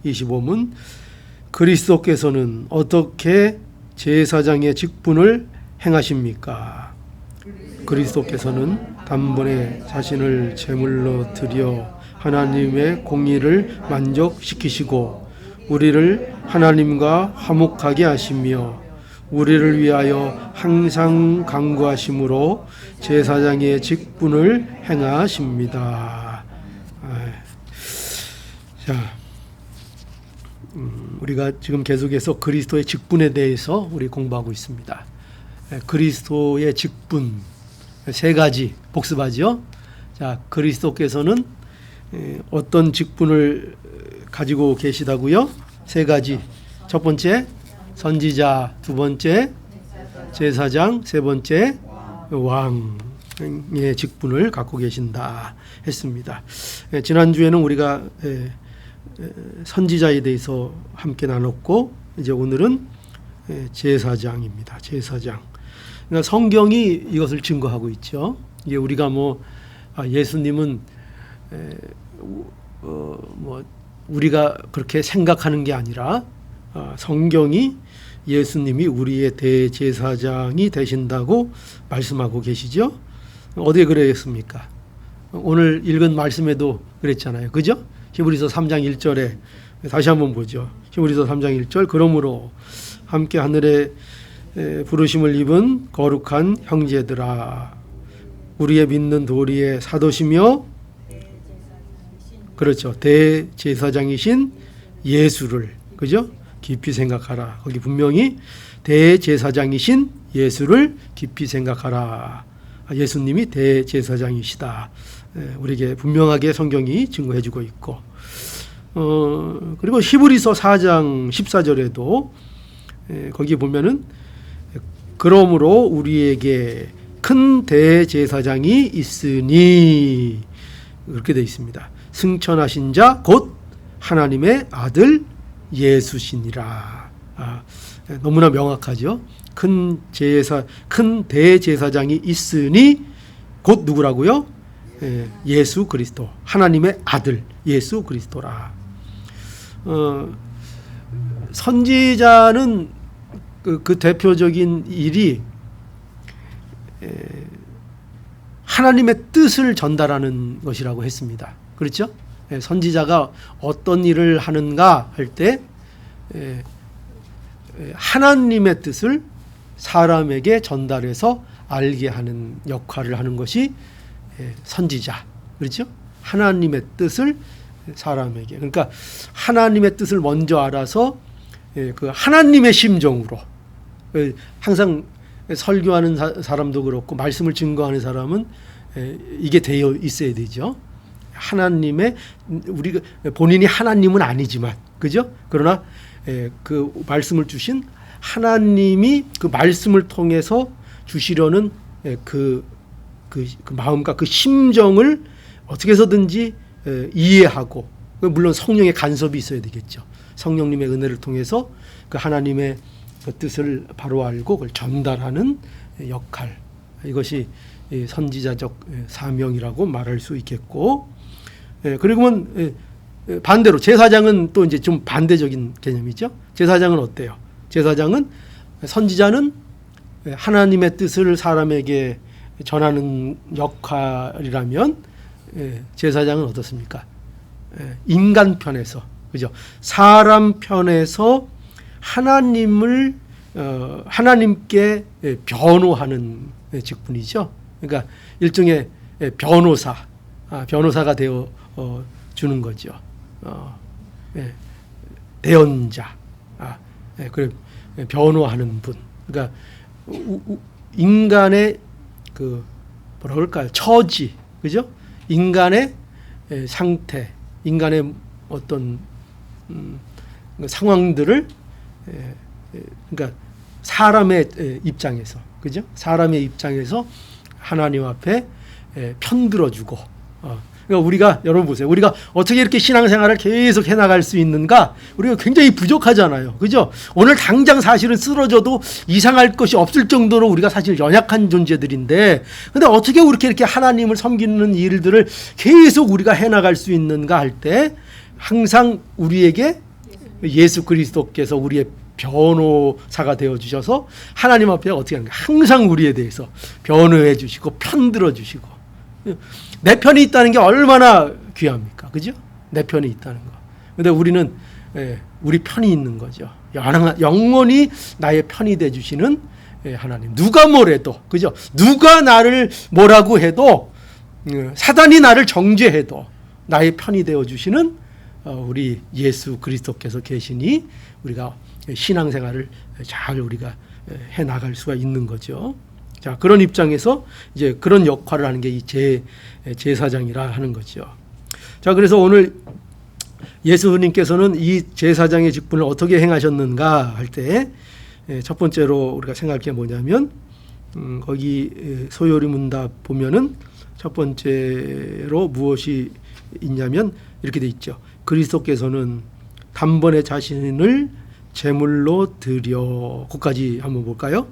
25문 그리스도께서는 어떻게 제사장의 직분을 행하십니까? 그리스도께서는 단번에 자신을 제물로 드려 하나님의 공의를 만족시키시고 우리를 하나님과 화목하게 하시며 우리를 위하여 항상 간구하심으로 제사장의 직분을 행하십니다. 자, 우리가 지금 계속해서 그리스도의 직분에 대해서 우리 공부하고 있습니다. 그리스도의 직분 세 가지 복습하죠. 자, 그리스도께서는 어떤 직분을 가지고 계시다고요? 세 가지. 첫 번째 선지자, 두 번째 제사장, 세 번째 왕의 직분을 갖고 계신다 했습니다. 지난주에는 우리가 선지자에 대해서 함께 나눴고 이제 오늘은 제사장입니다. 제사장. 그러니까 성경이 이것을 증거하고 있죠. 이게 우리가 예수님은 우리가 그렇게 생각하는 게 아니라 성경이 예수님이 우리의 대제사장이 되신다고 말씀하고 계시죠. 어디에 그랬습니까? 오늘 읽은 말씀에도 그랬잖아요. 그죠? 히브리서 3장 1절에 다시 한번 보죠. 히브리서 3장 1절 그러므로 함께 하늘에 부르심을 입은 거룩한 형제들아 우리의 믿는 도리의 사도시며 그렇죠. 대제사장이신 예수를 그죠? 깊이 생각하라. 거기 분명히 대제사장이신 예수를 깊이 생각하라. 예수님이 대제사장이시다. 우리에게 분명하게 성경이 증거해주고 있고 그리고 히브리서 4장 14절에도 거기 보면은 그러므로 우리에게 큰 대제사장이 있으니 그렇게 되어 있습니다. 승천하신 자 곧 하나님의 아들 예수시니라. 너무나 명확하죠. 큰 대제사장이 있으니 곧 누구라고요? 예수 그리스도, 하나님의 아들 예수 그리스도라. 선지자는 그 대표적인 일이 하나님의 뜻을 전달하는 것이라고 했습니다. 그렇죠? 선지자가 어떤 일을 하는가 할 때 하나님의 뜻을 사람에게 전달해서 알게 하는 역할을 하는 것이 선지자. 그렇죠? 하나님의 뜻을 사람에게. 그러니까 하나님의 뜻을 먼저 알아서 그 하나님의 심정으로 항상 설교하는 사람도 그렇고 말씀을 증거하는 사람은 이게 되어 있어야 되죠. 하나님의 우리가 본인이 하나님은 아니지만 그죠? 그러나 그 말씀을 주신 하나님이 그 말씀을 통해서 주시려는 그 마음과 그 심정을 어떻게 해서든지 이해하고 물론 성령의 간섭이 있어야 되겠죠. 성령님의 은혜를 통해서 그 하나님의 그 뜻을 바로 알고 그걸 전달하는 역할 이것이 선지자적 사명이라고 말할 수 있겠고 그리고 반대로 제사장은 또 이제 좀 반대적인 개념이죠. 제사장은 어때요? 제사장은 선지자는 하나님의 뜻을 사람에게 전하는 역할이라면 제사장은 어떻습니까? 인간 편에서 그죠? 사람 편에서 하나님께 변호하는 직분이죠. 그러니까 일종의 변호사가 되어 주는 거죠. 대언자, 그래 변호하는 분. 그러니까 인간의 그 뭐라 그럴까요? 처지, 그죠? 인간의 상태, 인간의 어떤 상황들을 그러니까 사람의 입장에서, 그죠? 사람의 입장에서 하나님 앞에 편들어주고. 그러니까 우리가 여러분 보세요. 우리가 어떻게 이렇게 신앙생활을 계속 해나갈 수 있는가? 우리가 굉장히 부족하잖아요. 그죠? 오늘 당장 사실은 쓰러져도 이상할 것이 없을 정도로 우리가 사실 연약한 존재들인데, 근데 어떻게 이렇게 하나님을 섬기는 일들을 계속 우리가 해나갈 수 있는가 할 때, 항상 우리에게 예수 그리스도께서 우리의 변호사가 되어 주셔서 하나님 앞에 어떻게 하는가? 항상 우리에 대해서 변호해 주시고 편들어 주시고, 내 편이 있다는 게 얼마나 귀합니까? 그죠? 내 편이 있다는 거. 근데 우리는 우리 편이 있는 거죠. 영원히 나의 편이 돼 주시는 하나님. 누가 뭐래도, 그죠? 누가 나를 뭐라고 해도, 사단이 나를 정죄해도 나의 편이 되어 주시는 우리 예수 그리스도께서 계시니 우리가 신앙생활을 잘 우리가 해 나갈 수가 있는 거죠. 자, 그런 입장에서 이제 그런 역할을 하는 게 이 제사장이라 하는 거죠. 자, 그래서 오늘 예수님께서는 이 제사장의 직분을 어떻게 행하셨는가 할 때 첫 번째로 우리가 생각할 게 뭐냐면, 거기 소요리 문답 보면은 첫 번째로 무엇이 있냐면 이렇게 돼 있죠. 그리스도께서는 단번에 자신을 제물로 드려, 거기까지 한번 볼까요?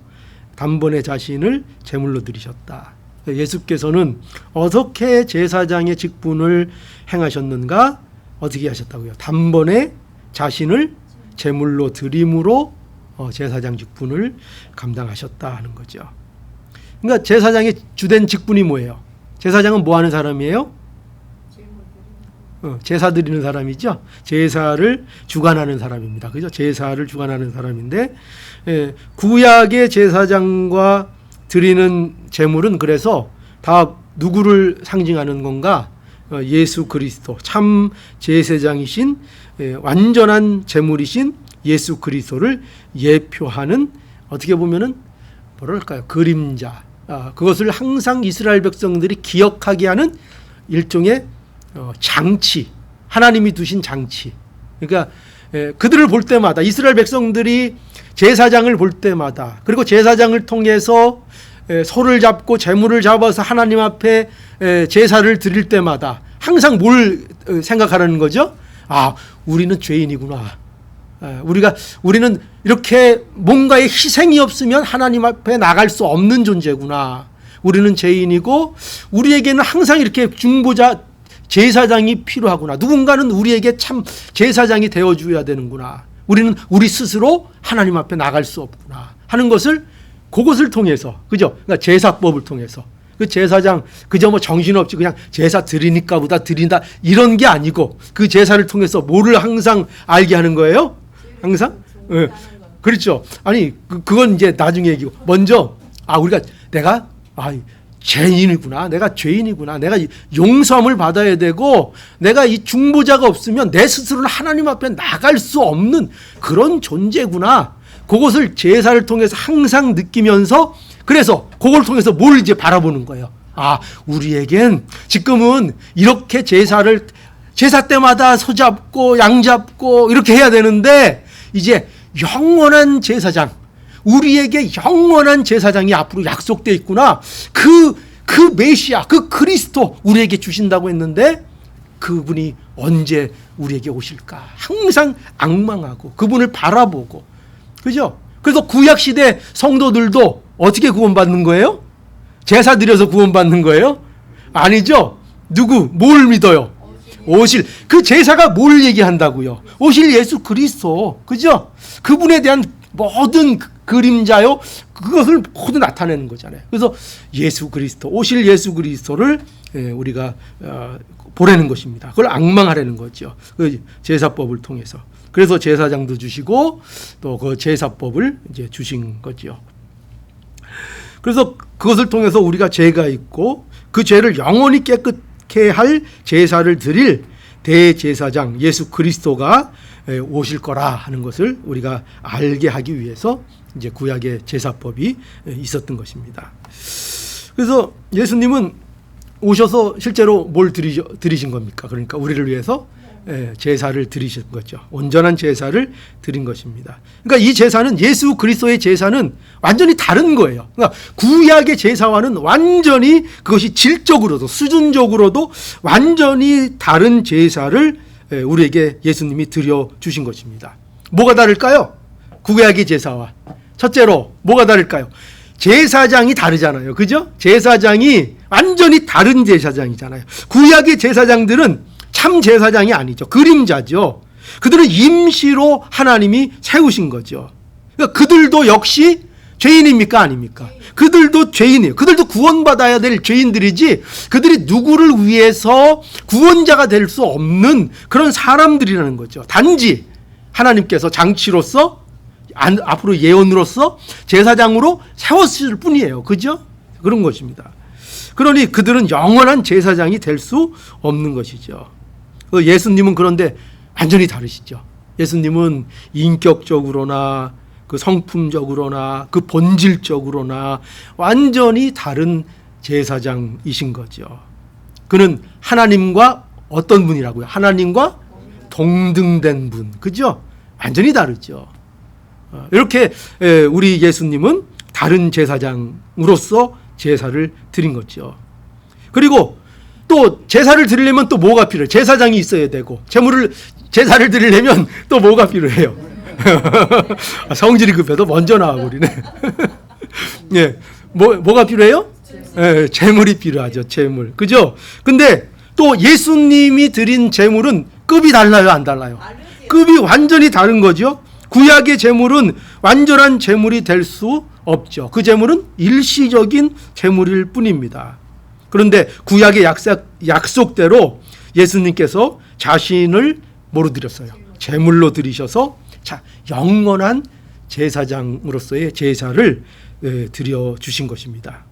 단번에 자신을 제물로 드리셨다. 예수께서는 어떻게 제사장의 직분을 행하셨는가? 어떻게 하셨다고요? 단번에 자신을 제물로 드림으로 제사장 직분을 감당하셨다 하는 거죠. 그러니까 제사장의 주된 직분이 뭐예요? 제사장은 뭐 하는 사람이에요? 제사 드리는 사람이죠. 제사를 주관하는 사람입니다. 그죠? 제사를 주관하는 사람인데, 구약의 제사장과 드리는 제물은 그래서 다 누구를 상징하는 건가? 예수 그리스도, 참 제사장이신, 완전한 제물이신 예수 그리스도를 예표하는, 어떻게 보면은 뭐랄까요? 그림자. 그것을 항상 이스라엘 백성들이 기억하게 하는 일종의 장치, 하나님이 두신 장치. 그러니까 그들을 볼 때마다, 이스라엘 백성들이 제사장을 볼 때마다, 그리고 제사장을 통해서 소를 잡고 제물을 잡아서 하나님 앞에 제사를 드릴 때마다 항상 뭘 생각하라는 거죠? 아, 우리는 죄인이구나. 우리는 이렇게 뭔가의 희생이 없으면 하나님 앞에 나갈 수 없는 존재구나. 우리는 죄인이고 우리에게는 항상 이렇게 중보자, 제사장이 필요하구나. 누군가는 우리에게 참 제사장이 되어줘야 되는구나. 우리는 우리 스스로 하나님 앞에 나갈 수 없구나 하는 것을, 그것을 통해서, 그죠? 그러니까 제사법을 통해서. 그 제사장 그저 뭐 정신없이 그냥 제사 드리니까 보다 드린다 이런 게 아니고, 그 제사를 통해서 뭐를 항상 알게 하는 거예요? 항상? 네. 그렇죠. 아니 그건 이제 나중에 얘기고, 먼저 우리가 내가 죄인이구나, 내가 죄인이구나, 내가 용서함을 받아야 되고, 내가 이 중보자가 없으면 내 스스로는 하나님 앞에 나갈 수 없는 그런 존재구나. 그것을 제사를 통해서 항상 느끼면서, 그래서 그걸 통해서 뭘 이제 바라보는 거예요. 우리에겐 지금은 이렇게 제사 때마다 소 잡고 양 잡고 이렇게 해야 되는데, 이제 영원한 제사장, 우리에게 영원한 제사장이 앞으로 약속되어 있구나. 그 메시아, 그 그리스도 우리에게 주신다고 했는데, 그분이 언제 우리에게 오실까? 항상 앙망하고 그분을 바라보고, 그죠? 그래서 구약시대 성도들도 어떻게 구원받는 거예요? 제사 드려서 구원받는 거예요? 아니죠. 뭘 믿어요? 오실. 그 제사가 뭘 얘기한다고요? 오실 예수 그리스도, 그죠? 그분에 대한 모든 그림자요, 그것을 모두 나타내는 거잖아요. 그래서 예수 그리스도, 오실 예수 그리스도를 우리가 보라는 것입니다. 그걸 앙망하라는 거죠. 그 제사법을 통해서. 그래서 제사장도 주시고 또 그 제사법을 이제 주신 거죠. 그래서 그것을 통해서 우리가 죄가 있고 그 죄를 영원히 깨끗게 할 제사를 드릴 대제사장 예수 그리스도가 오실 거라 하는 것을 우리가 알게 하기 위해서 이제 구약의 제사법이 있었던 것입니다. 그래서 예수님은 오셔서 실제로 뭘 드리신 겁니까? 그러니까 우리를 위해서 제사를 드리신 거죠. 온전한 제사를 드린 것입니다. 그러니까 이 제사는, 예수 그리스도의 제사는 완전히 다른 거예요. 그러니까 구약의 제사와는 완전히, 그것이 질적으로도 수준적으로도 완전히 다른 제사를 우리에게 예수님이 드려주신 것입니다. 뭐가 다를까요? 구약의 제사와. 첫째로 뭐가 다를까요? 제사장이 다르잖아요. 그죠? 제사장이 완전히 다른 제사장이잖아요. 구약의 제사장들은 참 제사장이 아니죠. 그림자죠. 그들은 임시로 하나님이 세우신 거죠. 그러니까 그들도 역시 죄인입니까? 아닙니까? 그들도 죄인이에요. 그들도 구원받아야 될 죄인들이지 그들이 누구를 위해서 구원자가 될 수 없는 그런 사람들이라는 거죠. 단지 하나님께서 장치로서 앞으로 예언으로서 제사장으로 세웠을 뿐이에요. 그죠? 그런 것입니다. 그러니 그들은 영원한 제사장이 될 수 없는 것이죠. 예수님은 그런데 완전히 다르시죠. 예수님은 인격적으로나 그 성품적으로나 그 본질적으로나 완전히 다른 제사장이신 거죠. 그는 하나님과 어떤 분이라고요? 하나님과 동등된 분. 그죠? 완전히 다르죠. 이렇게 우리 예수님은 다른 제사장으로서 제사를 드린 거죠. 그리고 또 제사를 드리려면 또 뭐가 필요해요? 제사장이 있어야 되고 제사를 드리려면 또 뭐가 필요해요? 성질이 급해도 먼저 나와버리네. 예, 뭐가 필요해요? 예, 제물이 필요하죠. 제물. 그죠? 근데 또 예수님이 드린 제물은 급이 달라요? 안 달라요? 급이 완전히 다른 거죠. 구약의 제물은 완전한 제물이 될 수 없죠. 그 제물은 일시적인 제물일 뿐입니다. 그런데 구약의 약속대로 예수님께서 자신을 뭐로 드렸어요? 제물로 드리셔서 영원한 제사장으로서의 제사를 드려주신 것입니다.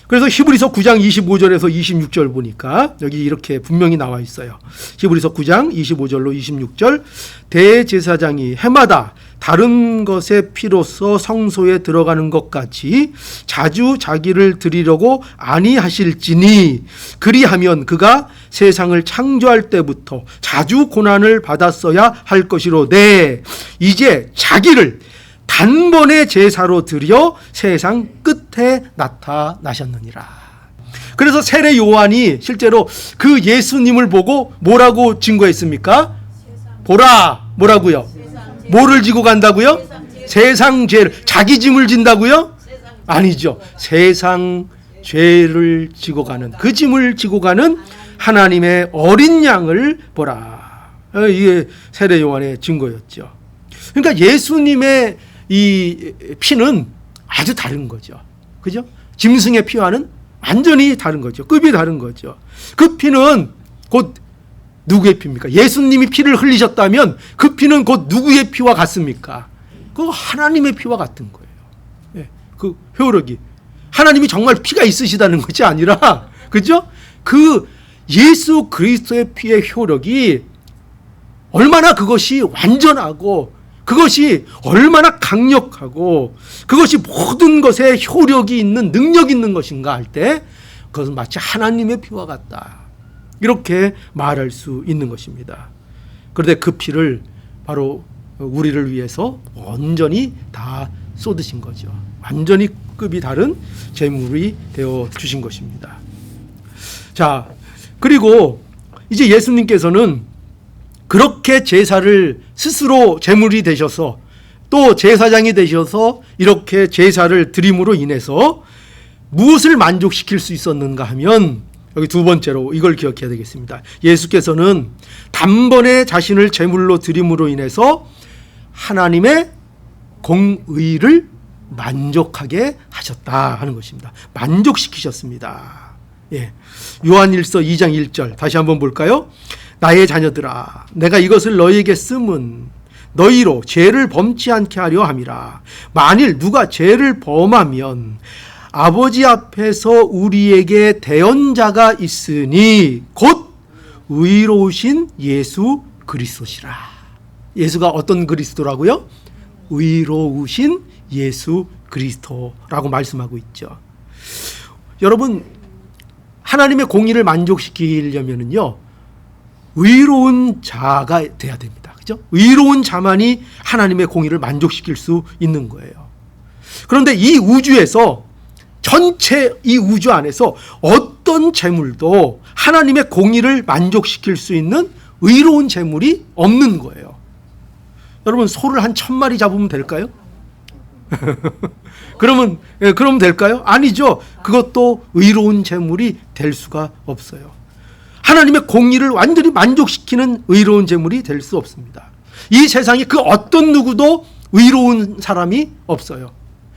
그래서 히브리서 9장 25절에서 26절 보니까 여기 이렇게 분명히 나와 있어요. 히브리서 9장 25절로 26절 대제사장이 해마다 다른 것의 피로써 성소에 들어가는 것 같이 자주 자기를 드리려고 아니하실지니 그리하면 그가 세상을 창조할 때부터 자주 고난을 받았어야 할 것이로되 이제 자기를 단번에 제사로 드려 세상 끝에 나타나셨느니라. 그래서 세례 요한이 실제로 그 예수님을 보고 뭐라고 증거했습니까? 보라. 뭐라고요? 뭐를 지고 간다고요? 세상 죄를. 자기 짐을 진다고요? 아니죠. 세상 죄를 지고 가는, 그 짐을 지고 가는 하나님의 어린 양을 보라. 이게 세례 요한의 증거였죠. 그러니까 예수님의 이 피는 아주 다른 거죠. 그죠? 짐승의 피와는 완전히 다른 거죠. 급이 다른 거죠. 그 피는 곧 누구의 피입니까? 예수님이 피를 흘리셨다면 그 피는 곧 누구의 피와 같습니까? 그 하나님의 피와 같은 거예요. 네, 그 효력이 하나님이 정말 피가 있으시다는 것이 아니라, 그죠? 그 예수 그리스도의 피의 효력이 얼마나 그것이 완전하고 그것이 얼마나 강력하고 그것이 모든 것에 효력이 있는, 능력이 있는 것인가 할 때 그것은 마치 하나님의 피와 같다, 이렇게 말할 수 있는 것입니다. 그런데 그 피를 바로 우리를 위해서 온전히 다 쏟으신 거죠. 완전히 급이 다른 제물이 되어 주신 것입니다. 자, 그리고 이제 예수님께서는 그렇게 제사를 스스로 제물이 되셔서 또 제사장이 되셔서 이렇게 제사를 드림으로 인해서 무엇을 만족시킬 수 있었는가 하면, 여기 두 번째로 이걸 기억해야 되겠습니다. 예수께서는 단번에 자신을 제물로 드림으로 인해서 하나님의 공의를 만족하게 하셨다 하는 것입니다. 만족시키셨습니다. 예. 요한일서 2장 1절 다시 한번 볼까요? 나의 자녀들아, 내가 이것을 너희에게 쓰면 너희로 죄를 범치 않게 하려 함이라. 만일 누가 죄를 범하면 아버지 앞에서 우리에게 대언자가 있으니 곧 의로우신 예수 그리스도시라. 예수가 어떤 그리스도라고요? 의로우신 예수 그리스도라고 말씀하고 있죠. 여러분, 하나님의 공의를 만족시키려면요, 의로운 자가 돼야 됩니다. 그죠? 의로운 자만이 하나님의 공의를 만족시킬 수 있는 거예요. 그런데 이 우주에서, 전체 이 우주 안에서 어떤 재물도 하나님의 공의를 만족시킬 수 있는 의로운 재물이 없는 거예요. 여러분, 소를 한 1000마리 잡으면 될까요? 그러면 될까요? 아니죠. 그것도 의로운 재물이 될 수가 없어요. 하나님의 공의를 완전히 만족시키는 의로운 제물이 될 수 없습니다. 이 세상에 그 어떤 누구도 의로운 사람이 없어요.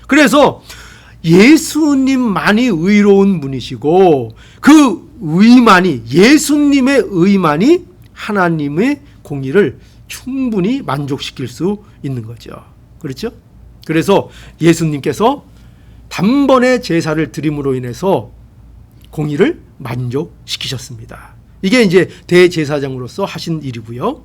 그래서 예수님만이 의로운 분이시고 그 의만이, 예수님의 의만이 하나님의 공의를 충분히 만족시킬 수 있는 거죠. 그렇죠? 그래서 예수님께서 단번에 제사를 드림으로 인해서 공의를 만족시키셨습니다. 이게 이제 대제사장으로서 하신 일이고요.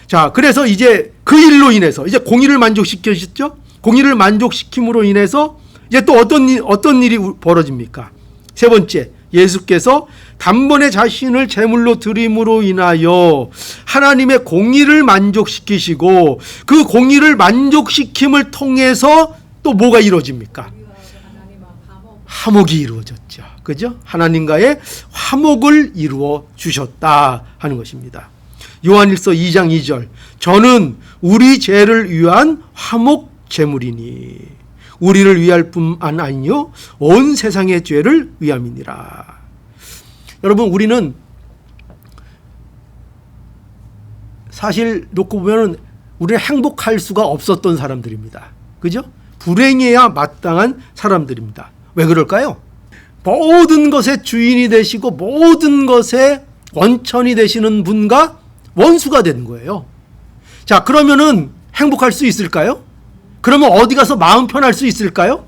자, 그래서 이제 그 일로 인해서 이제 공의를 만족시키셨죠? 공의를 만족시킴으로 인해서 이제 또 어떤 일이 벌어집니까? 세 번째, 예수께서 단번에 자신을 제물로 드림으로 인하여 하나님의 공의를 만족시키시고 그 공의를 만족시킴을 통해서 또 뭐가 이루어집니까? 화목이 이루어졌죠. 그죠? 하나님과의 화목을 이루어 주셨다 하는 것입니다. 요한일서 2장 2절, 저는 우리 죄를 위한 화목 제물이니 우리를 위할 뿐만 아니요 온 세상의 죄를 위함이니라. 여러분, 우리는 사실 놓고 보면 우리는 행복할 수가 없었던 사람들입니다. 그죠? 불행해야 마땅한 사람들입니다. 왜 그럴까요? 모든 것의 주인이 되시고 모든 것의 원천이 되시는 분과 원수가 된 거예요. 자, 그러면은 행복할 수 있을까요? 그러면 어디 가서 마음 편할 수 있을까요?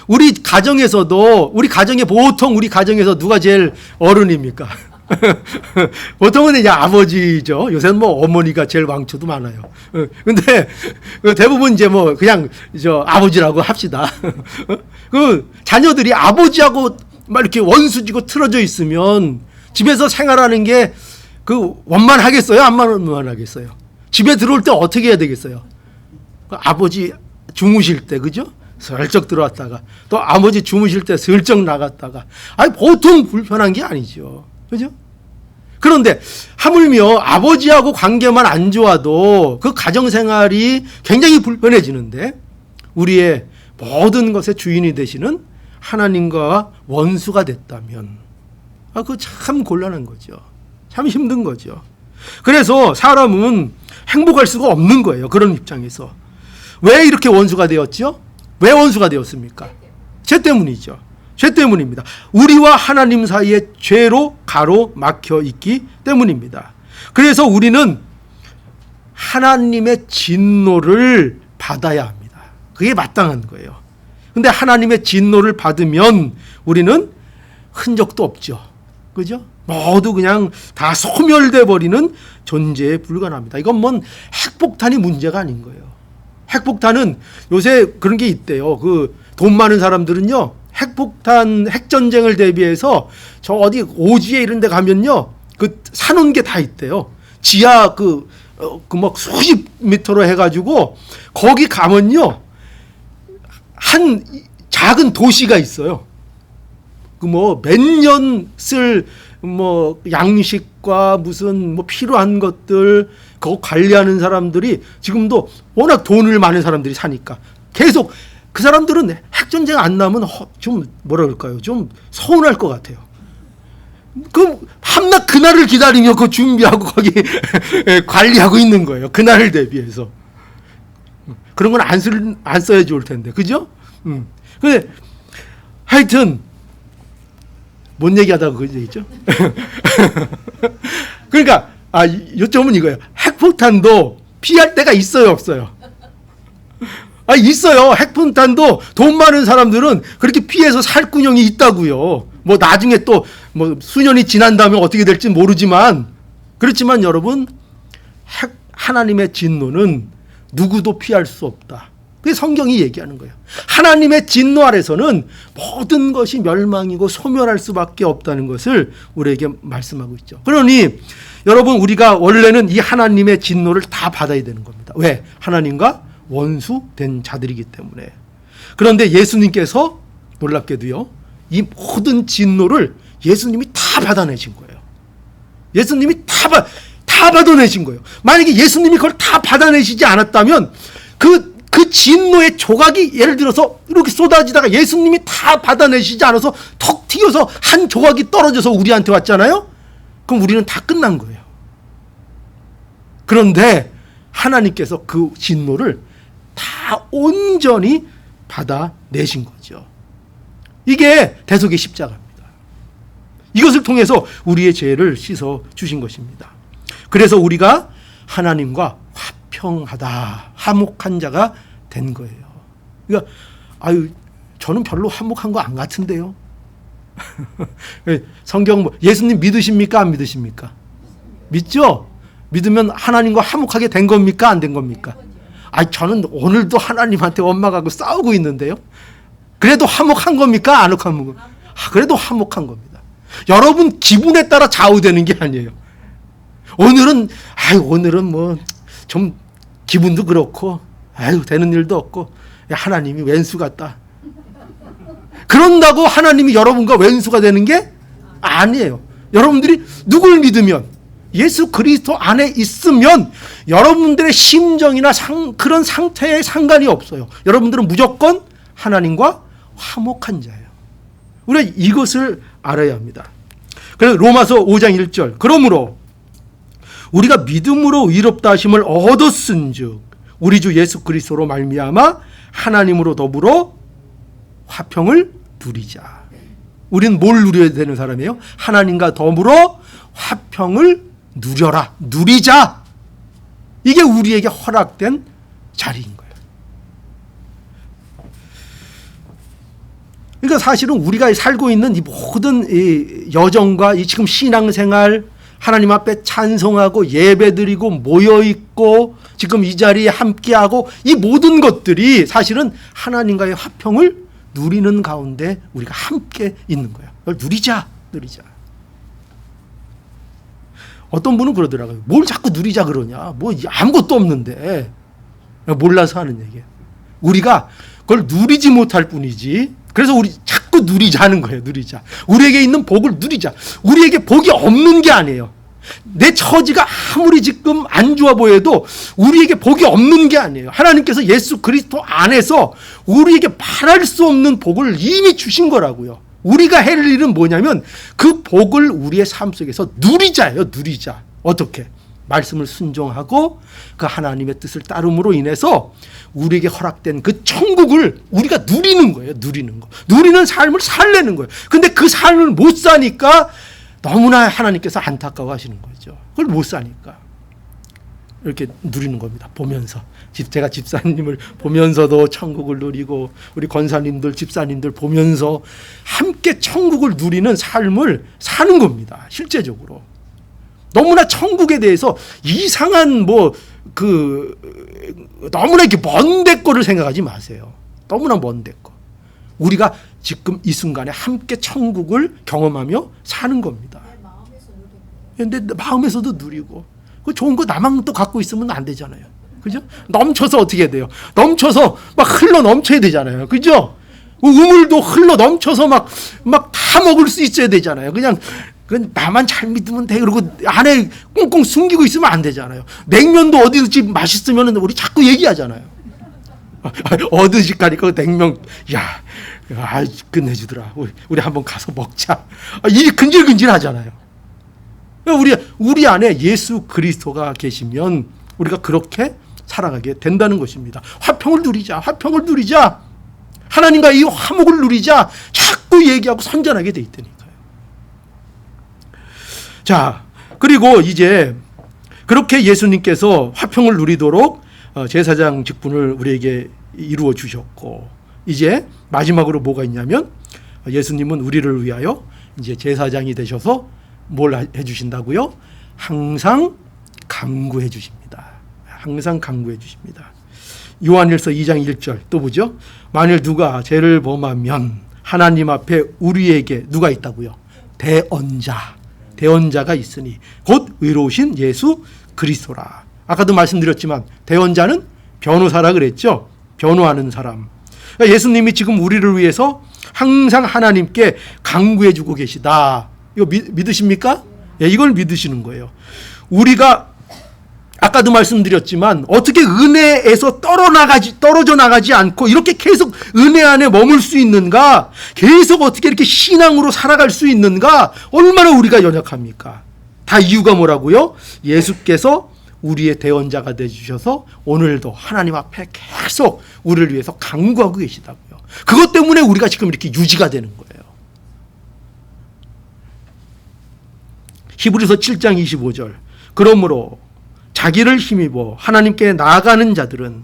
우리 가정에서도, 우리 가정에서 누가 제일 어른입니까? 보통은 이제 아버지죠. 요새는 뭐 어머니가 제일 왕초도 많아요. 근데 대부분 이제 뭐 그냥 아버지라고 합시다. 그 자녀들이 아버지하고 막 이렇게 원수지고 틀어져 있으면 집에서 생활하는 게 그 원만하겠어요? 안 원만하겠어요? 집에 들어올 때 어떻게 해야 되겠어요? 아버지 주무실 때, 그죠? 슬쩍 들어왔다가 또 아버지 주무실 때 슬쩍 나갔다가, 아니 보통 불편한 게 아니죠. 그죠? 그런데 하물며 아버지하고 관계만 안 좋아도 그 가정생활이 굉장히 불편해지는데 우리의 모든 것의 주인이 되시는 하나님과 원수가 됐다면 그거 참 곤란한 거죠. 참 힘든 거죠. 그래서 사람은 행복할 수가 없는 거예요. 그런 입장에서. 왜 이렇게 원수가 되었죠? 왜 원수가 되었습니까? 죄 때문이죠. 죄 때문입니다. 우리와 하나님 사이에 죄로 가로막혀 있기 때문입니다. 그래서 우리는 하나님의 진노를 받아야 합니다. 그게 마땅한 거예요. 근데 하나님의 진노를 받으면 우리는 흔적도 없죠. 그죠? 모두 그냥 다 소멸돼 버리는 존재에 불과합니다. 이건 뭔 핵폭탄이 문제가 아닌 거예요. 핵폭탄은 요새 그런 게 있대요. 그 돈 많은 사람들은요, 핵폭탄, 핵전쟁을 대비해서 저 어디 오지에 이런 데 가면요, 그 사놓은 게 다 있대요. 지하 막 수십 미터로 해가지고 거기 가면요, 한 작은 도시가 있어요. 그 뭐 몇 년 쓸 뭐 양식과 무슨 뭐 필요한 것들 그거 관리하는 사람들이 지금도 워낙 돈을 많은 사람들이 사니까 계속 그 사람들은 핵전쟁 안 나면 좀 뭐라 그럴까요? 좀 서운할 것 같아요. 그럼 한낮 그날을 기다리며 그 준비하고 거기 관리하고 있는 거예요. 그날을 대비해서. 그런 건 안 써야 좋을 텐데. 그죠? 근데 하여튼 뭔 얘기하다가 그 얘기죠? 그러니까 요점은 이거예요. 핵폭탄도 피할 데가 있어요, 없어요? 있어요. 핵폭탄도 돈 많은 사람들은 그렇게 피해서 살 군형이 있다고요. 뭐 나중에 또 뭐 수년이 지난 다음에 어떻게 될지 모르지만, 그렇지만 여러분, 하나님의 진노는 누구도 피할 수 없다. 그게 성경이 얘기하는 거예요. 하나님의 진노 아래서는 모든 것이 멸망이고 소멸할 수밖에 없다는 것을 우리에게 말씀하고 있죠. 그러니 여러분, 우리가 원래는 이 하나님의 진노를 다 받아야 되는 겁니다. 왜? 하나님과 원수된 자들이기 때문에. 그런데 예수님께서 놀랍게도요, 이 모든 진노를 예수님이 다 받아내신 거예요. 예수님이 다 받아내신 거예요. 만약에 예수님이 그걸 다 받아내시지 않았다면 그 진노의 조각이 예를 들어서 이렇게 쏟아지다가 예수님이 다 받아내시지 않아서 턱 튀겨서 한 조각이 떨어져서 우리한테 왔잖아요. 그럼 우리는 다 끝난 거예요. 그런데 하나님께서 그 진노를 다 온전히 받아내신 거죠. 이게 대속의 십자가입니다. 이것을 통해서 우리의 죄를 씻어 주신 것입니다. 그래서 우리가 하나님과 화평하다, 화목한 자가 된 거예요. 그러니까 저는 별로 화목한 거 안 같은데요. 성경 예수님 믿으십니까? 안 믿으십니까? 믿죠? 믿으면 하나님과 화목하게 된 겁니까? 안 된 겁니까? 저는 오늘도 하나님한테 원망하고 싸우고 있는데요. 그래도 화목한 겁니까? 안 화목한 겁니까? 그래도 화목한 겁니다. 여러분 기분에 따라 좌우되는 게 아니에요. 오늘은 뭐 좀 기분도 그렇고 되는 일도 없고 하나님이 왼수 같다. 그런다고 하나님이 여러분과 왼수가 되는 게 아니에요. 여러분들이 누굴 믿으면 예수 그리스도 안에 있으면 여러분들의 심정이나 그런 상태에 상관이 없어요. 여러분들은 무조건 하나님과 화목한 자예요. 우리가 이것을 알아야 합니다. 그래서 로마서 5장 1절 그러므로 우리가 믿음으로 의롭다 하심을 얻었은즉 우리 주 예수 그리스도로 말미암아 하나님으로 더불어 화평을 누리자. 우리는 뭘 누려야 되는 사람이에요? 하나님과 더불어 화평을 누려라, 누리자. 이게 우리에게 허락된 자리인 거예요. 그러니까 사실은 우리가 살고 있는 이 모든 이 여정과 이 지금 신앙생활, 하나님 앞에 찬송하고 예배드리고 모여있고 지금 이 자리에 함께하고 이 모든 것들이 사실은 하나님과의 화평을 누리는 가운데 우리가 함께 있는 거예요. 그걸 누리자. 어떤 분은 그러더라고요. 뭘 자꾸 누리자 그러냐. 뭐 아무것도 없는데. 몰라서 하는 얘기예요. 우리가 그걸 누리지 못할 뿐이지. 그래서 우리 자꾸 누리자는 거예요. 누리자. 우리에게 있는 복을 누리자. 우리에게 복이 없는 게 아니에요. 내 처지가 아무리 지금 안 좋아 보여도 우리에게 복이 없는 게 아니에요. 하나님께서 예수 그리스도 안에서 우리에게 말할 수 없는 복을 이미 주신 거라고요. 우리가 할 일은 뭐냐면 그 복을 우리의 삶 속에서 누리자예요. 누리자. 어떻게? 말씀을 순종하고 그 하나님의 뜻을 따름으로 인해서 우리에게 허락된 그 천국을 우리가 누리는 거예요. 누리는 거. 누리는 삶을 살려는 거예요. 근데 그 삶을 못 사니까 너무나 하나님께서 안타까워 하시는 거죠. 그걸 못 사니까. 이렇게 누리는 겁니다. 보면서. 제가 집사님을 보면서도 천국을 누리고 우리 권사님들, 집사님들 보면서 함께 천국을 누리는 삶을 사는 겁니다. 실제적으로. 너무나 천국에 대해서 이상한 너무나 이렇게 먼 데 거를 생각하지 마세요. 너무나 먼 데 거. 우리가 지금 이 순간에 함께 천국을 경험하며 사는 겁니다. 근데 마음에서도 누리고 그 좋은 거 나만 또 갖고 있으면 안 되잖아요. 그죠? 넘쳐서 어떻게 해야 돼요? 넘쳐서 막 흘러 넘쳐야 되잖아요. 그죠? 우물도 흘러 넘쳐서 막 다 먹을 수 있어야 되잖아요. 그냥 나만 잘 믿으면 돼. 그러고 안에 꽁꽁 숨기고 있으면 안 되잖아요. 냉면도 어디 집 맛있으면 우리 자꾸 얘기하잖아요. 어느 집 가니까 냉면, 끝내주더라. 우리 한번 가서 먹자. 이게 근질근질하잖아요. 우리 안에 예수 그리스도가 계시면 우리가 그렇게 살아가게 된다는 것입니다. 화평을 누리자. 화평을 누리자. 하나님과 이 화목을 누리자. 자꾸 얘기하고 선전하게 돼 있다니까요. 자, 그리고 이제 그렇게 예수님께서 화평을 누리도록 제사장 직분을 우리에게 이루어 주셨고, 이제 마지막으로 뭐가 있냐면 예수님은 우리를 위하여 이제 제사장이 되셔서 뭘 해주신다고요? 항상 간구해 주십니다. 항상 간구해 주십니다. 요한일서 2장 1절 또 보죠. 만일 누가 죄를 범하면 하나님 앞에 우리에게 누가 있다고요? 대언자가 있으니 곧 의로우신 예수 그리스도라. 아까도 말씀드렸지만 대언자는 변호사라 그랬죠. 변호하는 사람. 그러니까 예수님이 지금 우리를 위해서 항상 하나님께 간구해 주고 계시다. 이거 믿으십니까? 예, 이걸 믿으시는 거예요. 우리가 아까도 말씀드렸지만 어떻게 은혜에서 떨어져 나가지 않고 이렇게 계속 은혜 안에 머물 수 있는가? 계속 어떻게 이렇게 신앙으로 살아갈 수 있는가? 얼마나 우리가 연약합니까? 다 이유가 뭐라고요? 예수께서 우리의 대언자가 되주셔서 오늘도 하나님 앞에 계속 우리를 위해서 간구하고 계시다고요. 그것 때문에 우리가 지금 이렇게 유지가 되는 거예요. 히브리서 7장 25절. 그러므로 자기를 힘입어 하나님께 나아가는 자들은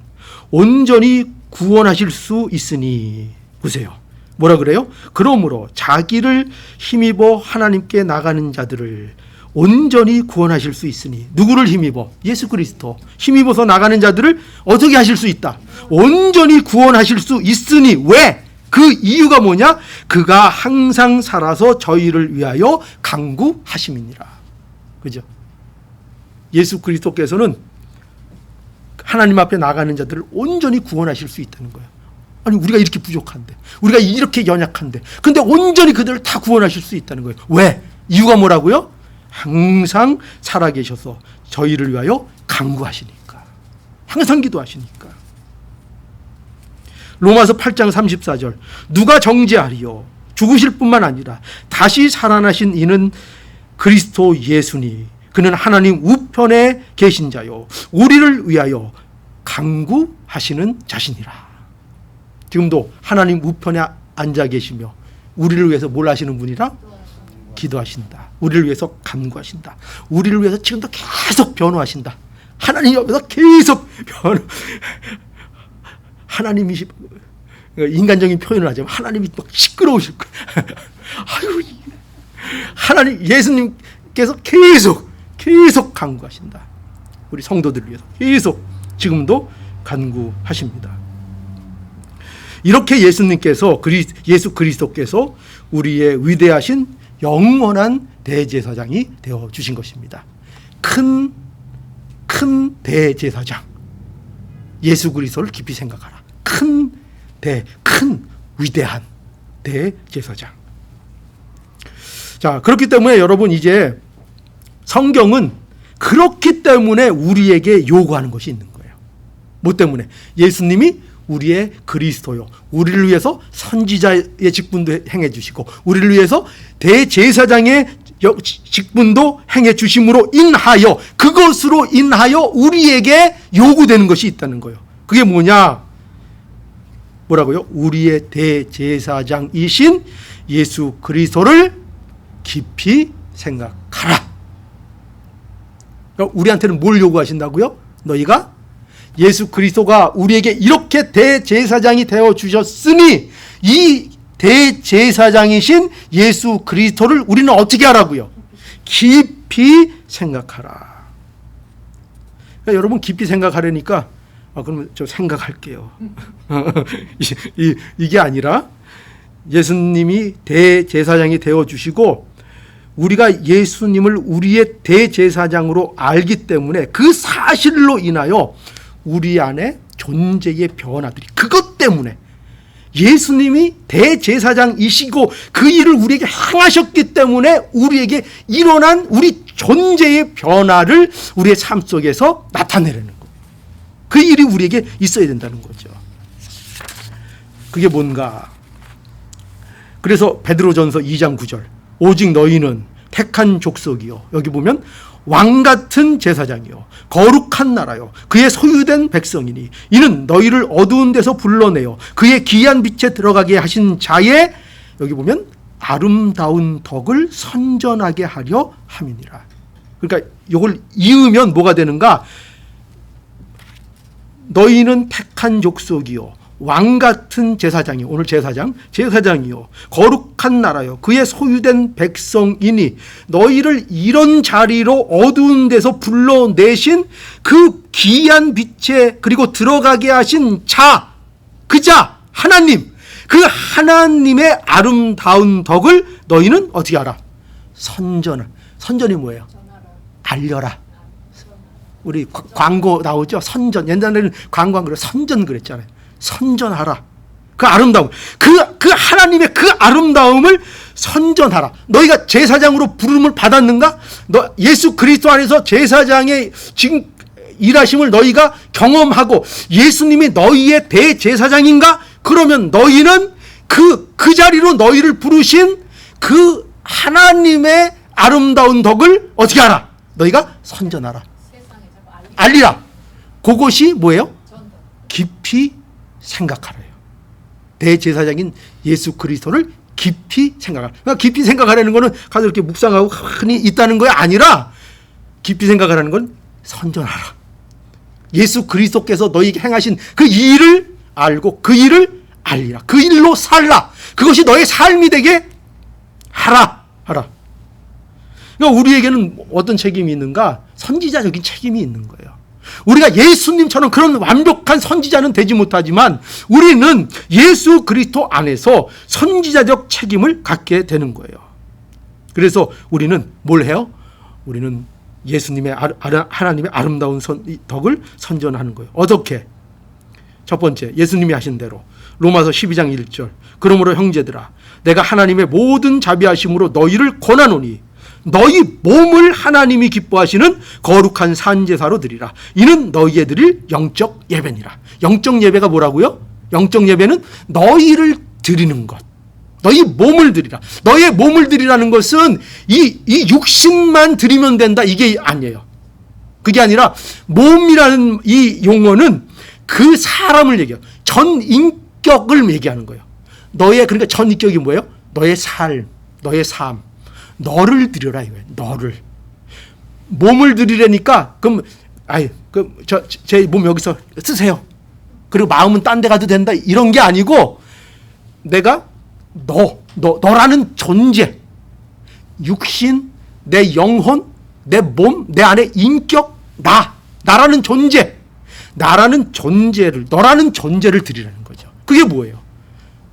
온전히 구원하실 수 있으니. 보세요. 뭐라 그래요? 그러므로 자기를 힘입어 하나님께 나가는 자들을 온전히 구원하실 수 있으니. 누구를 힘입어? 예수 그리스도. 힘입어서 나가는 자들을 어떻게 하실 수 있다? 온전히 구원하실 수 있으니. 왜? 그 이유가 뭐냐? 그가 항상 살아서 저희를 위하여 간구하심이니라. 그죠? 예수 그리스도께서는 하나님 앞에 나가는 자들을 온전히 구원하실 수 있다는 거예요. 아니, 우리가 이렇게 부족한데, 우리가 이렇게 연약한데, 근데 온전히 그들을 다 구원하실 수 있다는 거예요. 왜? 이유가 뭐라고요? 항상 살아계셔서 저희를 위하여 간구하시니까. 항상 기도하시니까. 로마서 8장 34절. 누가 정죄하리요? 죽으실 뿐만 아니라 다시 살아나신 이는 그리스도 예수니. 그는 하나님 우편에 계신 자요 우리를 위하여 간구하시는 자신이라. 지금도 하나님 우편에 앉아 계시며 우리를 위해서 뭘 하시는 분이라? 기도하신다. 우리를 위해서 간구하신다. 우리를 위해서 지금도 계속 변호하신다. 하나님 옆에서 계속 하나님이, 인간적인 표현을 하자면 하나님이 막 시끄러우실 거예요. 아유, 하나님, 예수님께서 계속 간구하신다. 우리 성도들을 위해서 계속 지금도 간구하십니다. 이렇게 예수님께서, 예수 그리스도께서 우리의 위대하신 영원한 대제사장이 되어 주신 것입니다. 큰 대제사장. 예수 그리스도를 깊이 생각하라. 큰 위대한 대제사장. 자, 그렇기 때문에 여러분, 이제 성경은 그렇기 때문에 우리에게 요구하는 것이 있는 거예요. 뭐 때문에? 예수님이 우리의 그리스도요, 우리를 위해서 선지자의 직분도 행해 주시고 우리를 위해서 대제사장의 직분도 행해 주심으로 인하여, 그것으로 인하여 우리에게 요구되는 것이 있다는 거예요. 그게 뭐냐? 뭐라고요? 우리의 대제사장이신 예수 그리스도를 깊이 생각하라. 그러니까 우리한테는 뭘 요구하신다고요? 너희가 예수 그리스도가 우리에게 이렇게 대제사장이 되어 주셨으니 이 대제사장이신 예수 그리스도를 우리는 어떻게 하라고요? 깊이 생각하라. 그러니까 여러분, 깊이 생각하려니까 그러면 저 생각할게요. 이게 아니라 예수님이 대제사장이 되어 주시고 우리가 예수님을 우리의 대제사장으로 알기 때문에 그 사실로 인하여 우리 안에 존재의 변화들이, 그것 때문에 예수님이 대제사장이시고 그 일을 우리에게 행하셨기 때문에 우리에게 일어난 우리 존재의 변화를 우리의 삶 속에서 나타내려는 거예요. 그 일이 우리에게 있어야 된다는 거죠. 그게 뭔가? 그래서 베드로전서 2장 9절. 오직 너희는 택한 족속이요, 여기 보면 왕같은 제사장이요 거룩한 나라요 그의 소유된 백성이니 이는 너희를 어두운 데서 불러내어 그의 기이한 빛에 들어가게 하신 자의, 여기 보면 아름다운 덕을 선전하게 하려 함이니라. 그러니까 이걸 이으면 뭐가 되는가? 너희는 택한 족속이요 왕같은 제사장이요, 오늘 제사장이요 거룩한 나라요 그의 소유된 백성이니 너희를 이런 자리로 어두운 데서 불러내신 그 기이한 빛에 그리고 들어가게 하신 자, 그자 하나님, 그 하나님의 아름다운 덕을 너희는 어떻게 알아? 선전이 뭐예요? 알려라. 우리 광고 나오죠? 선전. 옛날에는 광고 안 그래, 선전 그랬잖아요. 선전하라. 그 아름다움, 그 하나님의 그 아름다움을 선전하라. 너희가 제사장으로 부름을 받았는가? 너 예수 그리스도 안에서 제사장의 지금 일하심을 너희가 경험하고 예수님이 너희의 대제사장인가? 그러면 너희는 그 자리로 너희를 부르신 그 하나님의 아름다운 덕을 어떻게 하라? 너희가 선전하라. 알리라. 그것이 뭐예요? 깊이 생각하래요. 대제사장인 예수 그리스도를 깊이 생각하라. 그러니까 깊이 생각하라는 거는 가서 이렇게 묵상하고 흔히 있다는 거 아니라 깊이 생각하라는 건 선전하라. 예수 그리스도께서 너희에게 행하신 그 일을 알고 그 일을 알리라. 그 일로 살라. 그것이 너의 삶이 되게 하라. 그러니까 우리에게는 어떤 책임이 있는가? 선지자적인 책임이 있는 거예요. 우리가 예수님처럼 그런 완벽한 선지자는 되지 못하지만 우리는 예수 그리스도 안에서 선지자적 책임을 갖게 되는 거예요. 그래서 우리는 뭘 해요? 우리는 예수님의 하나님의 아름다운 덕을 선전하는 거예요. 어떻게? 첫 번째, 예수님이 하신 대로 로마서 12장 1절. 그러므로 형제들아, 내가 하나님의 모든 자비하심으로 너희를 권하노니 너희 몸을 하나님이 기뻐하시는 거룩한 산제사로 드리라. 이는 너희에 드릴 영적 예배니라. 영적 예배가 뭐라고요? 영적 예배는 너희를 드리는 것. 너희 몸을 드리라. 너의 몸을 드리라는 것은 이 육신만 드리면 된다, 이게 아니에요. 그게 아니라 몸이라는 이 용어는 그 사람을 얘기해요. 전인격을 얘기하는 거예요. 그러니까 전인격이 뭐예요? 너의 삶, 너의 삶. 너를 드려라 이거예요. 너를. 몸을 드리려니까 그럼 제 몸 여기서 쓰세요. 그리고 마음은 딴 데 가도 된다, 이런 게 아니고 내가 너라는 존재, 육신, 내 영혼, 내 몸, 내 안에 인격, 나라는 존재, 너라는 존재를 드리라는 거죠. 그게 뭐예요?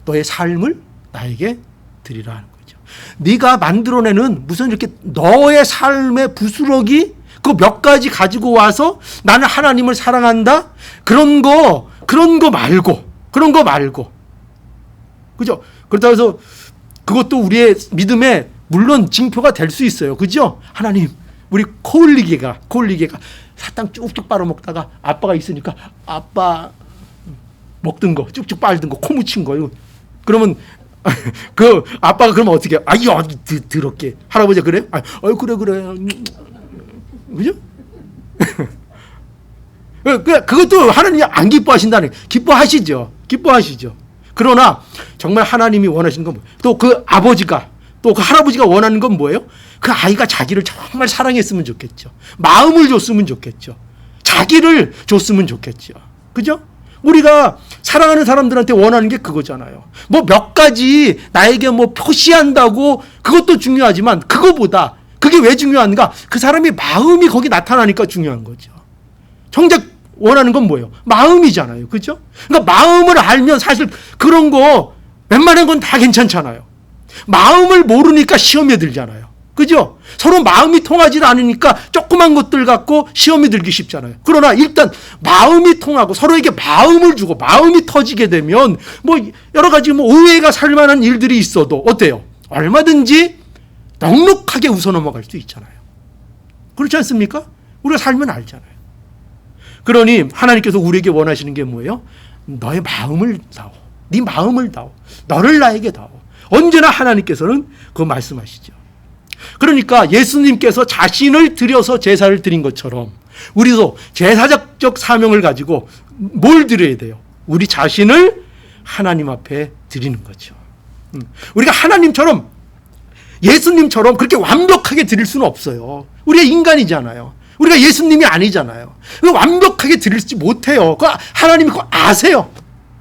너의 삶을 나에게 드리라는 거죠. 네가 만들어내는 무슨 이렇게 너의 삶의 부스러기 그 몇 가지 가지고 와서 나는 하나님을 사랑한다, 그런 거 말고 그죠? 그렇다고 해서 그것도 우리의 믿음의 물론 징표가 될 수 있어요. 그죠? 하나님, 우리 코올리게가 사탕 쭉쭉 빨아먹다가 아빠가 있으니까 아빠 먹던 거 쭉쭉 빨던 거 코 묻힌 거요. 그러면 그 아빠가 그러면 어떻게 해요? 아유, 더럽게. 할아버지가 그래요? 그래. 그죠? 그것도 하나님이 안 기뻐하신다는, 기뻐하시죠. 그러나 정말 하나님이 원하시는 건 뭐예요? 또 그 아버지가, 또 그 할아버지가 원하는 건 뭐예요? 그 아이가 자기를 정말 사랑했으면 좋겠죠. 마음을 줬으면 좋겠죠. 자기를 줬으면 좋겠죠. 그죠? 우리가 사랑하는 사람들한테 원하는 게 그거잖아요. 뭐 몇 가지 나에게 뭐 표시한다고 그것도 중요하지만 그거보다 그게 왜 중요한가? 그 사람의 마음이 거기 나타나니까 중요한 거죠. 정작 원하는 건 뭐예요? 마음이잖아요. 그죠? 그러니까 마음을 알면 사실 그런 거 웬만한 건 다 괜찮잖아요. 마음을 모르니까 시험에 들잖아요. 그죠? 서로 마음이 통하지 않으니까 조그만 것들 갖고 시험에 들기 쉽잖아요. 그러나 일단 마음이 통하고 서로에게 마음을 주고 마음이 터지게 되면 뭐 여러 가지 뭐 오해가 살 만한 일들이 있어도 어때요? 얼마든지 넉넉하게 웃어 넘어갈 수 있잖아요. 그렇지 않습니까? 우리가 살면 알잖아요. 그러니 하나님께서 우리에게 원하시는 게 뭐예요? 너의 마음을 다오. 네 마음을 다오. 너를 나에게 다오. 언제나 하나님께서는 그거 말씀하시죠. 그러니까 예수님께서 자신을 들여서 제사를 드린 것처럼 우리도 제사적 사명을 가지고 뭘 드려야 돼요? 우리 자신을 하나님 앞에 드리는 거죠. 우리가 하나님처럼, 예수님처럼 그렇게 완벽하게 드릴 수는 없어요. 우리가 인간이잖아요. 우리가 예수님이 아니잖아요. 완벽하게 드리지 못해요. 하나님이 그거 아세요.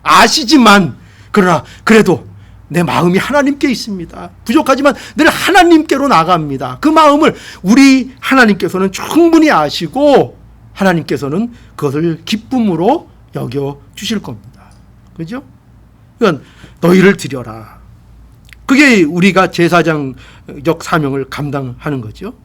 아시지만 그러나 그래도 내 마음이 하나님께 있습니다. 부족하지만 늘 하나님께로 나갑니다. 그 마음을 우리 하나님께서는 충분히 아시고 하나님께서는 그것을 기쁨으로 여겨 주실 겁니다. 그죠? 그러니까 너희를 드려라. 그게 우리가 제사장적 사명을 감당하는 거죠.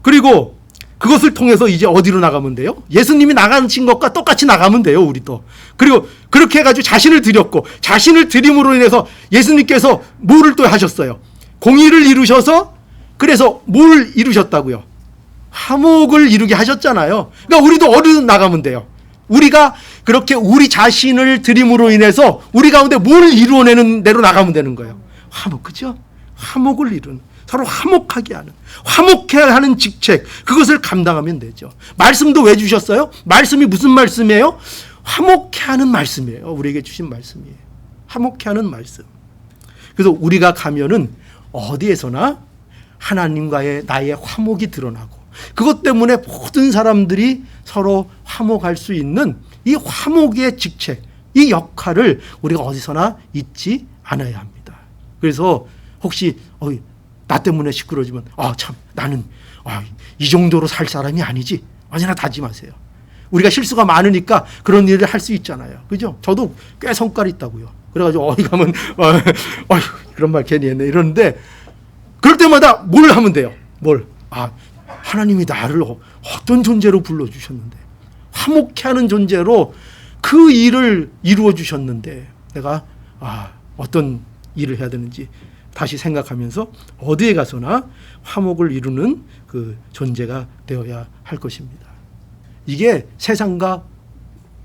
그리고 그것을 통해서 이제 어디로 나가면 돼요? 예수님이 나가신 것과 똑같이 나가면 돼요, 우리도. 그리고 그렇게 해가지고 자신을 드렸고, 자신을 드림으로 인해서 예수님께서 뭐를 또 하셨어요? 공의를 이루셔서, 그래서 뭘 이루셨다고요? 화목을 이루게 하셨잖아요. 그러니까 우리도 어디로 나가면 돼요? 우리가 그렇게 우리 자신을 드림으로 인해서 우리 가운데 뭘 이루어내는 대로 나가면 되는 거예요. 화목, 그죠? 화목을 이루는. 서로 화목하게 하는, 화목해야 하는 직책, 그것을 감당하면 되죠. 말씀도 왜 주셨어요? 말씀이 무슨 말씀이에요? 화목해 하는 말씀이에요. 우리에게 주신 말씀이에요. 화목해 하는 말씀. 그래서 우리가 가면은 어디에서나 하나님과의 나의 화목이 드러나고, 그것 때문에 모든 사람들이 서로 화목할 수 있는 이 화목의 직책, 이 역할을 우리가 어디서나 잊지 않아야 합니다. 그래서 혹시 나 때문에 시끄러지면 참 나는 이 정도로 살 사람이 아니지, 언제나 다짐하세요. 우리가 실수가 많으니까 그런 일을 할 수 있잖아요. 그죠? 저도 꽤 성깔이 있다고요. 그래가지고 어디 가면 그런 말 괜히 했네 이러는데, 그럴 때마다 뭘 하면 돼요? 하나님이 나를 어떤 존재로 불러주셨는데, 화목해 하는 존재로 그 일을 이루어 주셨는데, 내가 어떤 일을 해야 되는지 다시 생각하면서 어디에 가서나 화목을 이루는 그 존재가 되어야 할 것입니다. 이게 세상과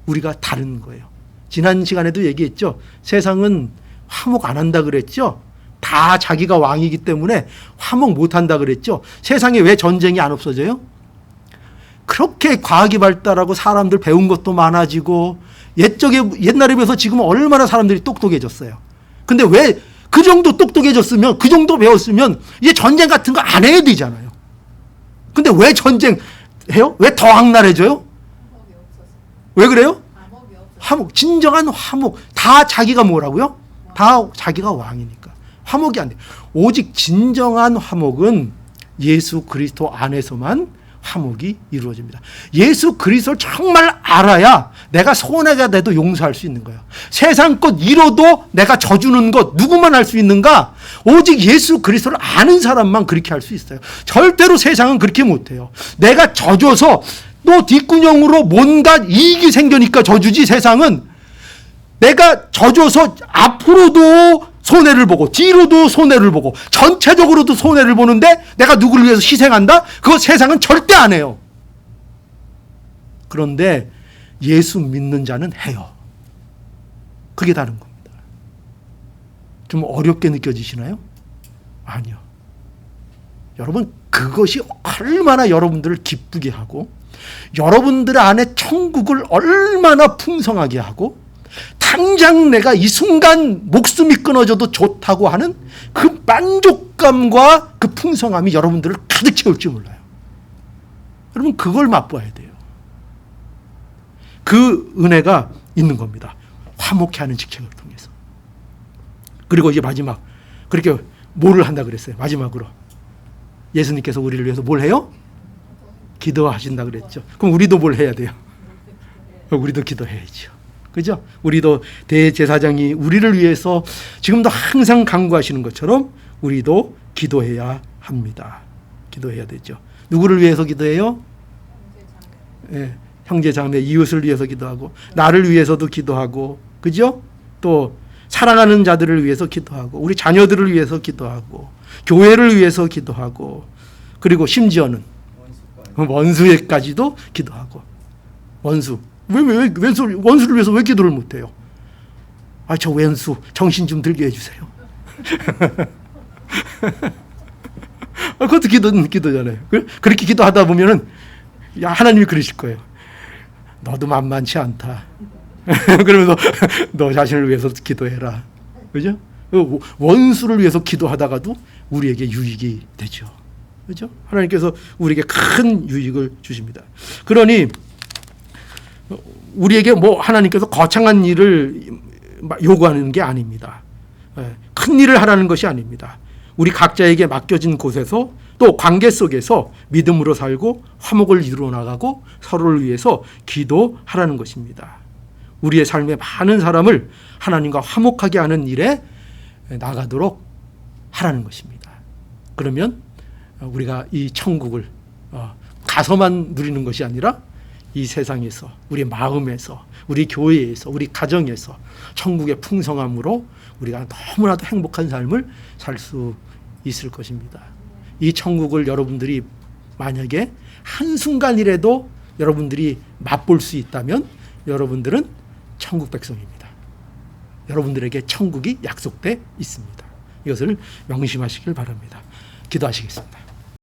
우리가 다른 거예요. 지난 시간에도 얘기했죠. 세상은 화목 안 한다 그랬죠. 다 자기가 왕이기 때문에 화목 못 한다 그랬죠. 세상에 왜 전쟁이 안 없어져요? 그렇게 과학이 발달하고 사람들 배운 것도 많아지고, 옛날에 비해서 지금은 얼마나 사람들이 똑똑해졌어요. 근데 왜 그 정도 똑똑해졌으면, 그 정도 배웠으면 이제 전쟁 같은 거 안 해야 되잖아요. 근데 왜 전쟁 해요? 왜 더 악랄해져요? 왜 그래요? 화목, 진정한 화목. 다 자기가 뭐라고요? 다 자기가 왕이니까. 화목이 안 돼. 오직 진정한 화목은 예수 그리스도 안에서만 화목이 이루어집니다. 예수 그리스도를 정말 알아야 내가 손해가 돼도 용서할 수 있는 거예요. 세상 것 잃어도 내가 져주는 것 누구만 할 수 있는가? 오직 예수 그리스도를 아는 사람만 그렇게 할 수 있어요. 절대로 세상은 그렇게 못해요. 내가 져줘서 또 뒷구녕으로 뭔가 이익이 생기니까 져주지, 세상은 내가 져줘서 앞으로도 손해를 보고 뒤로도 손해를 보고 전체적으로도 손해를 보는데 내가 누구를 위해서 희생한다? 그거 세상은 절대 안 해요. 그런데 예수 믿는 자는 해요. 그게 다른 겁니다. 좀 어렵게 느껴지시나요? 아니요. 여러분, 그것이 얼마나 여러분들을 기쁘게 하고, 여러분들 안에 천국을 얼마나 풍성하게 하고, 당장 내가 이 순간 목숨이 끊어져도 좋다고 하는 그 만족감과 그 풍성함이 여러분들을 가득 채울지 몰라요. 여러분, 그걸 맛봐야 돼요. 그 은혜가 있는 겁니다. 화목해 하는 직책을 통해서. 그리고 이제 마지막, 그렇게 뭐를 한다 그랬어요? 마지막으로 예수님께서 우리를 위해서 뭘 해요? 기도하신다 그랬죠. 그럼 우리도 뭘 해야 돼요? 우리도 기도해야죠. 그죠? 우리도 대제사장이 우리를 위해서 지금도 항상 간구하시는 것처럼 우리도 기도해야 합니다. 기도해야 되죠. 누구를 위해서 기도해요? 형제 자매, 이웃을 위해서 기도하고, 나를 위해서도 기도하고, 그죠? 또 사랑하는 자들을 위해서 기도하고, 우리 자녀들을 위해서 기도하고, 교회를 위해서 기도하고, 그리고 심지어는 원수에까지도 기도하고. 원수. 원수를 위해서 왜 기도를 못해요? 저 왼수 정신 좀 들게 해주세요. 그것도 기도잖아요. 그렇게 기도하다 보면은 하나님이 그러실 거예요. 너도 만만치 않다. 그러면서 너 자신을 위해서 기도해라. 그죠? 원수를 위해서 기도하다가도 우리에게 유익이 되죠. 그죠? 하나님께서 우리에게 큰 유익을 주십니다. 그러니 우리에게 하나님께서 거창한 일을 요구하는 게 아닙니다. 큰 일을 하라는 것이 아닙니다. 우리 각자에게 맡겨진 곳에서 또 관계 속에서 믿음으로 살고 화목을 이루어 나가고 서로를 위해서 기도하라는 것입니다. 우리의 삶의 많은 사람을 하나님과 화목하게 하는 일에 나가도록 하라는 것입니다. 그러면 우리가 이 천국을 가서만 누리는 것이 아니라 이 세상에서, 우리 마음에서, 우리 교회에서, 우리 가정에서 천국의 풍성함으로 우리가 너무나도 행복한 삶을 살 수 있을 것입니다. 이 천국을 여러분들이 만약에 한순간이라도 여러분들이 맛볼 수 있다면 여러분들은 천국 백성입니다. 여러분들에게 천국이 약속돼 있습니다. 이것을 명심하시길 바랍니다. 기도하시겠습니다.